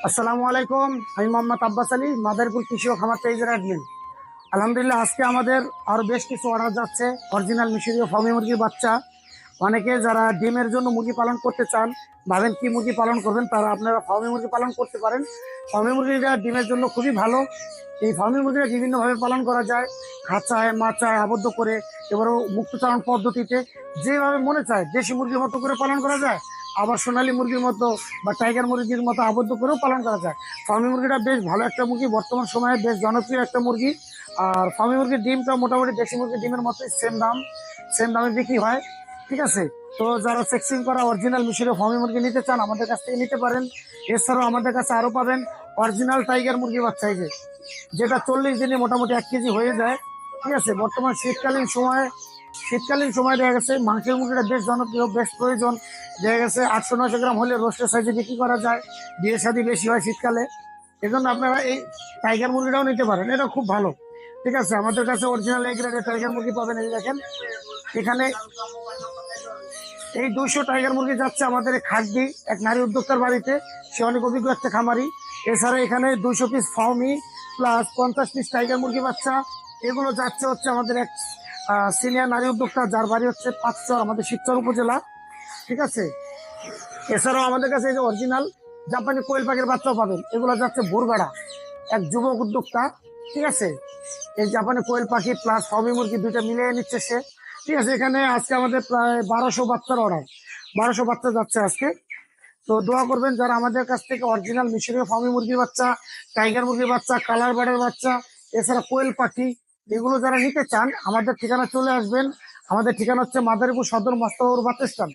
আসসালামু আলাইকুম। আমি মোহাম্মদ আব্বাস আলী, মাদারীপুর কৃষি ও খামার পেজের অ্যাডমিন। আলহামদুলিল্লাহ, আজকে আমাদের আরো বেশ কিছু অর্ডার যাচ্ছে অরিজিনাল মিশরীয় ফার্মি মুরগির বাচ্চা। অনেকে যারা ডিমের জন্য মুরগি পালন করতে চান, ভাবেন কি মুরগি পালন করবেন, তারা আপনারা ফার্মি মুরগি পালন করতে পারেন। ফার্মি মুরগিটা ডিমের জন্য খুবই ভালো। এই ফার্মি মুরগিটা বিভিন্নভাবে পালন করা যায়, খাঁচায় মাচায় আবদ্ধ করে, এবারও মুক্তচারণ পদ্ধতিতে, যেভাবে মনে চায় দেশি মুরগির মতো করে পালন করা যায়। আবার সোনালী মুরগির মতো বা টাইগার মুরগির মতো আবদ্ধ করেও পালন করা যায়। ফার্মি মুরগিটা বেশ ভালো একটা মুরগি, বর্তমান সময়ে বেশ জনপ্রিয় একটা মুরগি। আর ফার্মি মুরগির ডিমটা মোটামুটি দেশি মুরগির ডিমের মতো সেম দামে বিক্রি হয়। ঠিক আছে। তো যারা সেক্সিং করা অরিজিনাল মিশরীয় ফার্মি মুরগি নিতে চান, আমাদের কাছ থেকে নিতে পারেন। এছাড়াও আমাদের কাছে আরো পাবেন অরিজিনাল টাইগার মুরগি বাচ্চা, এই যেটা 40 দিনে মোটামুটি 1 কেজি হয়ে যায়। ঠিক আছে। বর্তমান শীতকালীন সময় দেখা গেছে মাংসের মুরগিটা বেশ জনপ্রিয়, বেশ প্রয়োজন। দেখা গেছে 800-900 গ্রাম হলে রোস্টের সাইজে বিক্রি করা যায়। বিয়ে শাদী বেশি হয় শীতকালে। এজন্য আপনারা এই টাইগার মুরগিটাও নিতে পারেন, এটা খুব ভালো। ঠিক আছে। আমাদের কাছে অরিজিনাল এই গ্রেডের টাইগার মুরগি পাবেন। এই দেখেন, এখানে এই 200 টাইগার মুরগি যাচ্ছে আমাদের এই খাগড়ি এক নারী উদ্যোক্তার বাড়িতে। সে অনেক অভিজ্ঞ একটা খামারি। এছাড়া এখানে 200 পিস ফাউমি প্লাস 50 পিস টাইগার মুরগি বাচ্চা, এগুলো যাচ্ছে হচ্ছে আমাদের এক সিনিয়র নারী উদ্যোক্তা, যার বাড়ি হচ্ছে পাঁচচর, আমাদের শিবচর উপজেলা। ঠিক আছে। এছাড়াও আমাদের কাছে এই যে অরিজিনাল জাপানি কোয়েল পাখির বাচ্চাও পাবেন, এগুলো যাচ্ছে ভোরবেড়া, এক যুবক উদ্যোক্তা। ঠিক আছে। এই জাপানি কোয়েল পাখি প্লাস ফার্মি মুরগি দুইটা মিলিয়ে নিচ্ছে সে। ঠিক আছে। এখানে আজকে আমাদের প্রায় 1200 বাচ্চার অর্ডার, 1200 বাচ্চা যাচ্ছে আজকে। তো দোয়া করবেন যারা আমাদের কাছ থেকে অরিজিনাল মিশরীয় ফার্মি মুরগির বাচ্চা, টাইগার মুরগির বাচ্চা, কালার বার্ডের বাচ্চা, এছাড়া কোয়েল পাখি, এগুলো যারা নিতে চান, আমাদের ঠিকানা চলে আসবেন। আমাদের ঠিকানা হচ্ছে মাদারীপুর সদর মস্তবাবুর বাস স্ট্যান্ড।